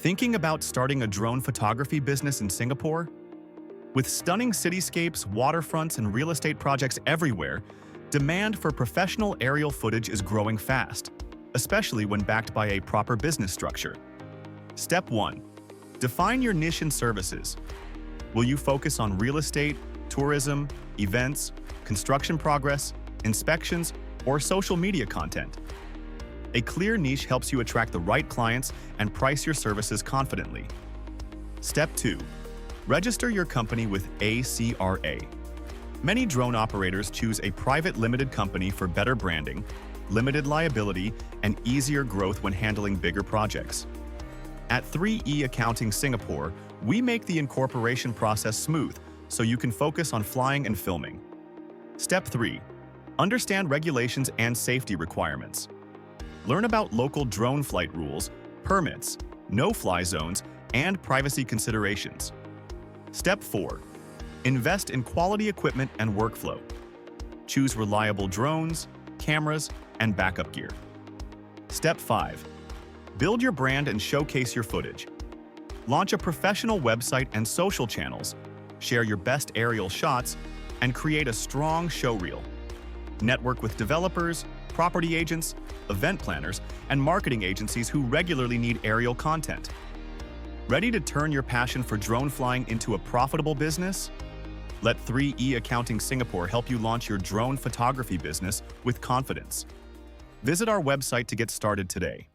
Thinking about starting a drone photography business in Singapore? With stunning cityscapes, waterfronts, and real estate projects everywhere, demand for professional aerial footage is growing fast, especially when backed by a proper business structure. Step 1. Define your niche and services. Will you focus on real estate, tourism, events, construction progress, inspections, or social media content? A clear niche helps you attract the right clients and price your services confidently. Step 2. Register your company with ACRA. Many drone operators choose a private limited company for better branding, limited liability, and easier growth when handling bigger projects. At 3E Accounting Singapore, we make the incorporation process smooth so you can focus on flying and filming. Step 3. Understand regulations and safety requirements. Learn about local drone flight rules, permits, no-fly zones, and privacy considerations. Step 4. Invest in quality equipment and workflow. Choose reliable drones, cameras, and backup gear. Step 5. Build your brand and showcase your footage. Launch a professional website and social channels, share your best aerial shots, and create a strong showreel. Network with developers, property agents, event planners, and marketing agencies who regularly need aerial content. Ready to turn your passion for drone flying into a profitable business? Let 3E Accounting Singapore help you launch your drone photography business with confidence. Visit our website to get started today.